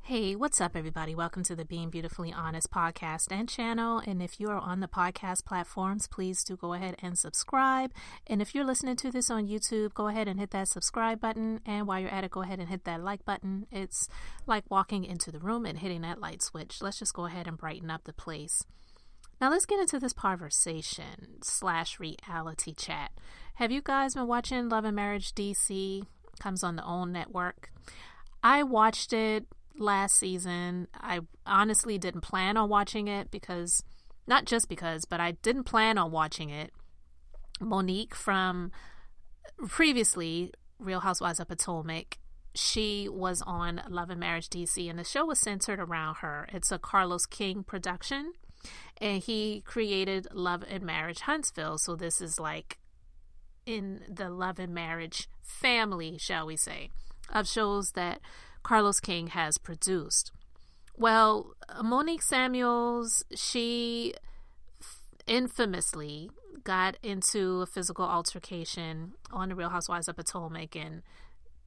Hey, what's up, everybody? Welcome to the Being Beautifully Honest podcast and channel. And if you are on the podcast platforms, please do go ahead and subscribe. And if you're listening to this on YouTube, go ahead and hit that subscribe button. And while you're at it, go ahead and hit that like button. It's like walking into the room and hitting that light switch. Let's just go ahead and brighten up the place. Now let's get into this conversation / reality chat. Have you guys been watching Love and Marriage DC? Comes on the OWN network. I watched it last season. I honestly didn't plan on watching it because, not just because, but I didn't plan on watching it. Monique from previously Real Housewives of Potomac, she was on Love and Marriage DC, and the show was centered around her. It's a Carlos King production, and he created Love and Marriage Huntsville. So this is like in the Love and Marriage family, shall we say, of shows that Carlos King has produced. Well, Monique Samuels, she infamously got into a physical altercation on the Real Housewives of Potomac, and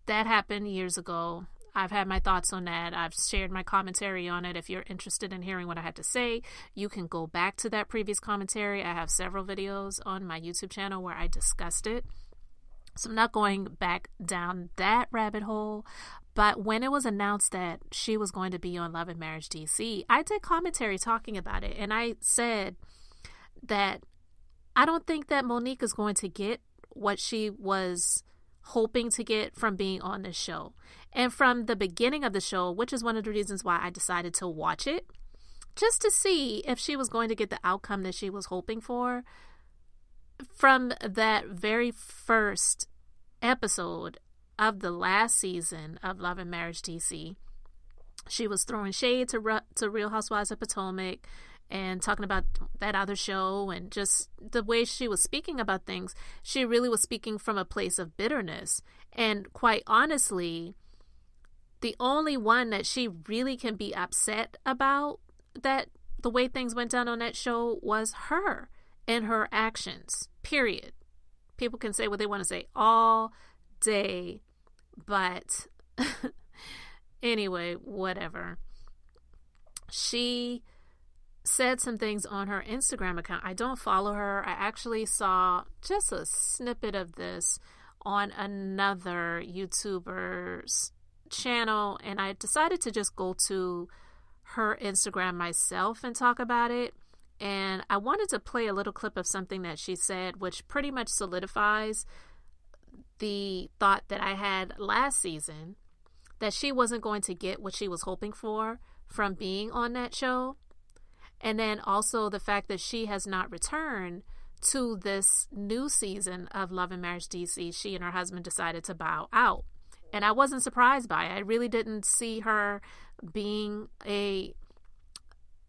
that happened years ago. I've had my thoughts on that. I've shared my commentary on it. If you're interested in hearing what I had to say, you can go back to that previous commentary. I have several videos on my YouTube channel where I discussed it. So I'm not going back down that rabbit hole. But when it was announced that she was going to be on Love and Marriage DC, I did commentary talking about it. And I said that I don't think that Monique is going to get what she was hoping to get from being on the show. And from the beginning of the show, which is one of the reasons why I decided to watch it, just to see if she was going to get the outcome that she was hoping for. From that very first episode of the last season of Love and Marriage DC, she was throwing shade to Real Housewives of Potomac and talking about that other show, and just the way she was speaking about things, she really was speaking from a place of bitterness. And quite honestly, the only one that she really can be upset about that the way things went down on that show was her and her actions, period. People can say what they want to say all day, but anyway, whatever. She said some things on her Instagram account. I don't follow her. I actually saw just a snippet of this on another YouTuber's channel, and I decided to just go to her Instagram myself and talk about it. And I wanted to play a little clip of something that she said, which pretty much solidifies the thought that I had last season, that she wasn't going to get what she was hoping for from being on that show. And then also the fact that she has not returned to this new season of Love and Marriage DC. She and her husband decided to bow out. And I wasn't surprised by it. I really didn't see her being a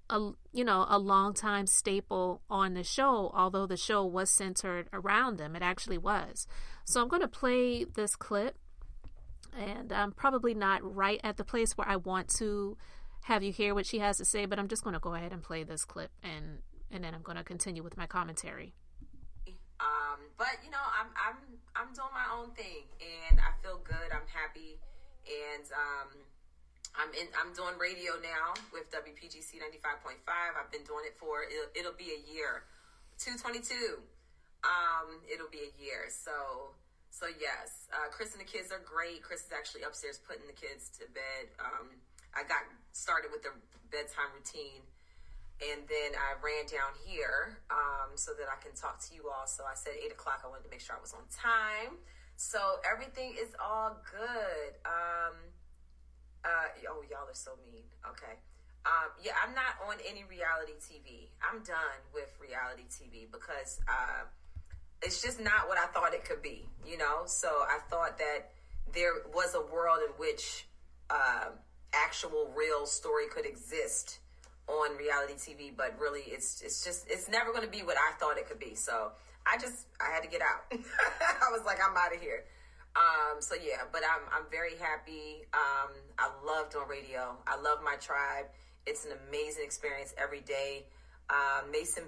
long-time staple on the show, although the show was centered around them. It actually was. So I'm going to play this clip, and I'm probably not right at the place where I want to have you hear what she has to say, but I'm just going to go ahead and play this clip, and then I'm going to continue with my commentary. But I'm doing my own thing, and I feel good. I'm happy, and I'm doing radio now with WPGC 95.5. I've been doing it for it'll be a year, 222. It'll be a year. So yes, Chris and the kids are great. Chris is actually upstairs putting the kids to bed. I got started with the bedtime routine, and then I ran down here so that I can talk to you all. So I said 8 o'clock. I wanted to make sure I was on time. So everything is all good. Oh, y'all are so mean. Okay. Yeah, I'm not on any reality TV. I'm done with reality TV because it's just not what I thought it could be, So I thought that there was a world in which actual real story could exist on reality TV, but really it's never going to be what I thought it could be. So I had to get out. I was like, I'm out of here. So yeah, but I'm very happy. I love doing radio. I love my tribe. It's an amazing experience every day. Mason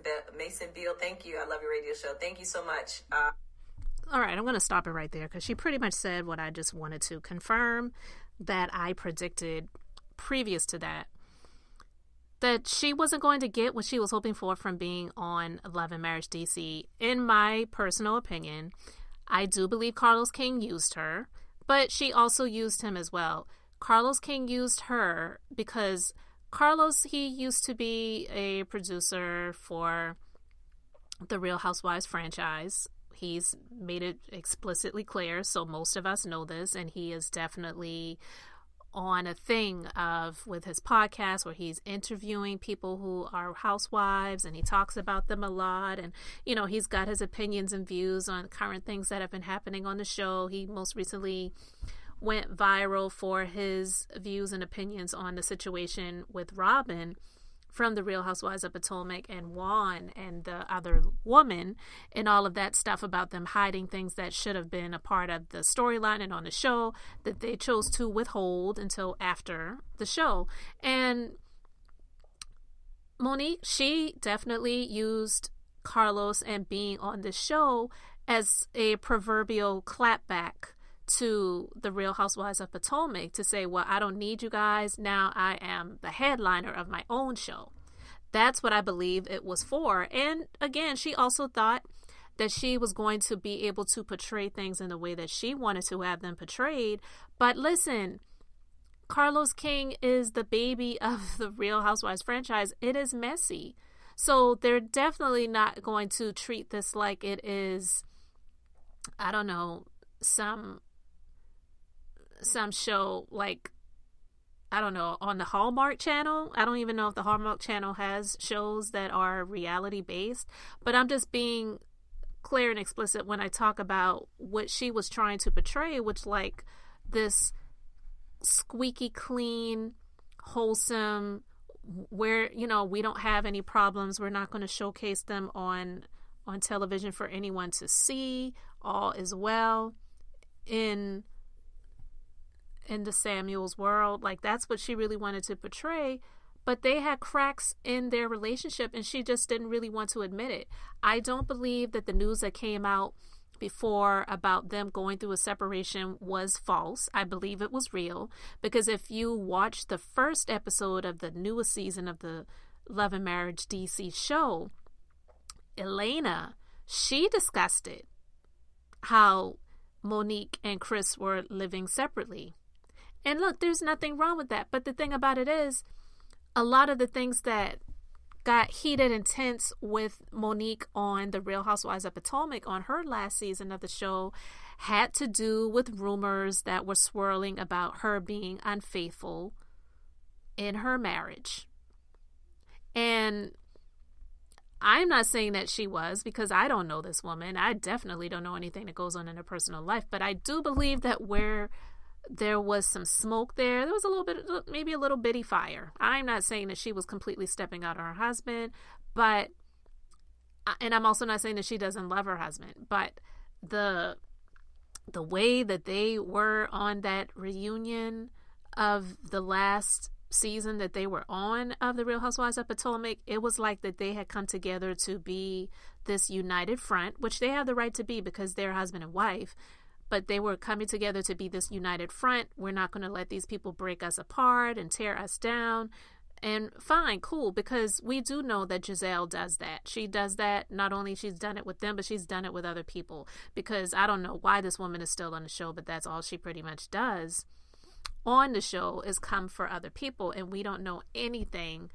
Beal, thank you. I love your radio show. Thank you so much. All right, I'm going to stop it right there because she pretty much said what I just wanted to confirm that I predicted previous to that, that she wasn't going to get what she was hoping for from being on Love and Marriage DC. In my personal opinion, I do believe Carlos King used her, but she also used him as well. Carlos King used her because Carlos, he used to be a producer for the Real Housewives franchise. He's made it explicitly clear, so most of us know this, and he is definitely on a thing of with his podcast where he's interviewing people who are housewives, and he talks about them a lot, and he's got his opinions and views on current things that have been happening on the show. He most recently went viral for his views and opinions on the situation with Robin from the Real Housewives of Potomac and Juan and the other woman, and all of that stuff about them hiding things that should have been a part of the storyline and on the show that they chose to withhold until after the show. And Monique, she definitely used Carlos and being on the show as a proverbial clapback to the Real Housewives of Potomac to say, well, I don't need you guys. Now I am the headliner of my own show. That's what I believe it was for. And again, she also thought that she was going to be able to portray things in the way that she wanted to have them portrayed. But listen, Carlos King is the baby of the Real Housewives franchise. It is messy. So they're definitely not going to treat this like it is, I don't know, some show like, I don't know, on the Hallmark Channel. I don't even know if the Hallmark Channel has shows that are reality based, but I'm just being clear and explicit when I talk about what she was trying to portray, which like this squeaky clean, wholesome, where, we don't have any problems. We're not going to showcase them on television for anyone to see. All is well in the Samuels world. Like, that's what she really wanted to portray, but they had cracks in their relationship and she just didn't really want to admit it. I don't believe that the news that came out before about them going through a separation was false. I believe it was real, because if you watch the first episode of the newest season of the Love and Marriage DC show, Elena, she discussed it, how Monique and Chris were living separately. And look, there's nothing wrong with that. But the thing about it is, a lot of the things that got heated and tense with Monique on the Real Housewives of Potomac on her last season of the show had to do with rumors that were swirling about her being unfaithful in her marriage. And I'm not saying that she was, because I don't know this woman. I definitely don't know anything that goes on in her personal life. But I do believe that where there was some smoke there was a little bit, maybe a little bitty fire. I'm not saying that she was completely stepping out on her husband, and I'm also not saying that she doesn't love her husband, but the way that they were on that reunion of the last season that they were on of the Real Housewives of Potomac, it was like that they had come together to be this united front, which they have the right to be because they're husband and wife, but they were coming together to be this united front. We're not going to let these people break us apart and tear us down. And fine, cool, because we do know that Giselle does that. She does that. Not only she's done it with them, but she's done it with other people, because I don't know why this woman is still on the show, but that's all she pretty much does on the show is come for other people, and we don't know anything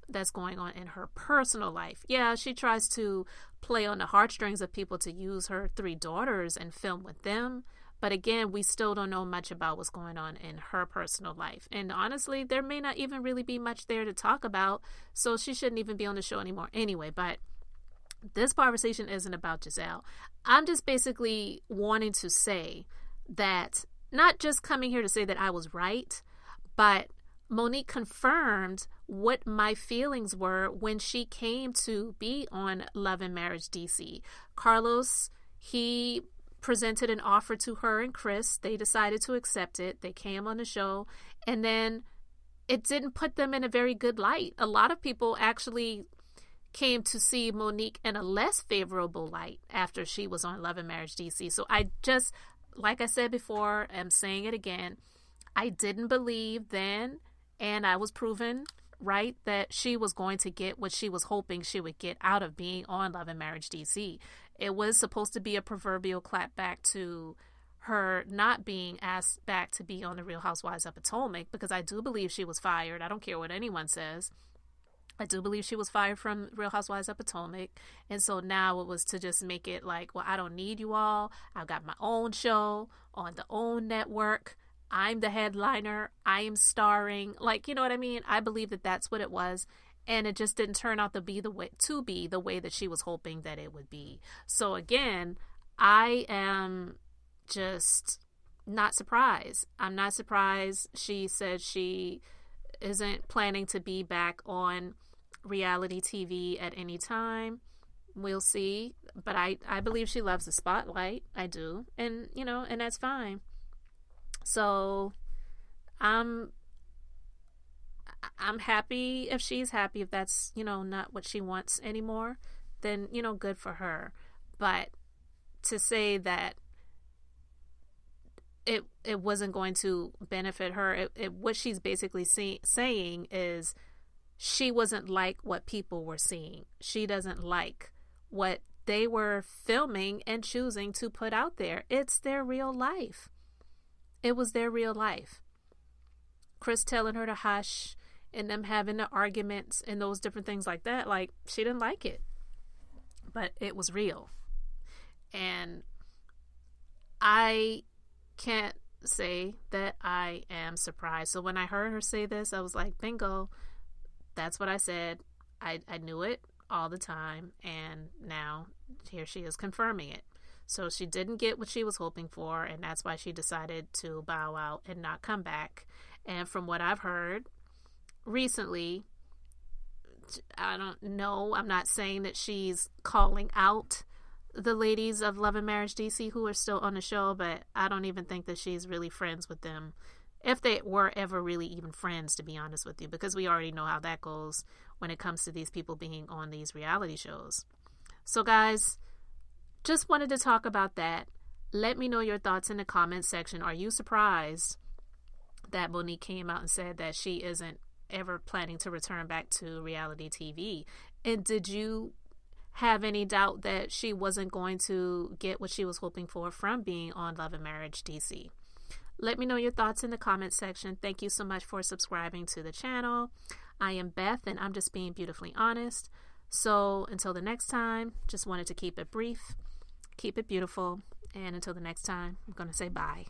that's going on in her personal life. Yeah, she tries to play on the heartstrings of people to use her 3 daughters and film with them, but again, we still don't know much about what's going on in her personal life. And honestly, there may not even really be much there to talk about, so she shouldn't even be on the show anymore anyway. But this conversation isn't about Giselle. I'm just basically wanting to say that, not just coming here to say that I was right, but Monique confirmed what my feelings were when she came to be on Love and Marriage DC. Carlos, he presented an offer to her and Chris. They decided to accept it. They came on the show, and then it didn't put them in a very good light. A lot of people actually came to see Monique in a less favorable light after she was on Love and Marriage DC. So I just, like I said before, I'm saying it again, I didn't believe then, And I was proven right that she was going to get what she was hoping she would get out of being on Love and Marriage DC. It was supposed to be a proverbial clapback to her not being asked back to be on the Real Housewives of Potomac, because I do believe she was fired. I don't care what anyone says. I do believe she was fired from Real Housewives of Potomac. And so now it was to just make it like, well, I don't need you all. I've got my own show on the own network. I'm the headliner. I am starring. Like, you know what I mean? I believe that that's what it was. And it just didn't turn out to be the way that she was hoping that it would be. So again, I am just not surprised. I'm not surprised. She said she isn't planning to be back on reality TV at any time. We'll see. But I believe she loves the spotlight. I do. And, you know, and that's fine. So I'm happy if she's happy. If that's, you know, not what she wants anymore, then, you know, good for her. But to say that it wasn't going to benefit her, what she's basically saying is she wasn't like what people were seeing. She doesn't like what they were filming and choosing to put out there. It's their real life. It was their real life. Chris telling her to hush and them having the arguments and those different things like that, like, she didn't like it. But it was real. And I can't say that I am surprised. So when I heard her say this, I was like, bingo, that's what I said. I knew it all the time, and now here she is confirming it. So she didn't get what she was hoping for, and that's why she decided to bow out and not come back. And from what I've heard recently, I don't know, I'm not saying that she's calling out the ladies of Love and Marriage DC who are still on the show, but I don't even think that she's really friends with them, if they were ever really even friends, to be honest with you, because we already know how that goes when it comes to these people being on these reality shows. So guys, just wanted to talk about that. Let me know your thoughts in the comments section. Are you surprised that Monique came out and said that she isn't ever planning to return back to reality TV? And did you have any doubt that she wasn't going to get what she was hoping for from being on Love and Marriage DC? Let me know your thoughts in the comments section. Thank you so much for subscribing to the channel. I am Beth, and I'm just being beautifully honest. So until the next time, just wanted to keep it brief, keep it beautiful, and until the next time, I'm going to say bye.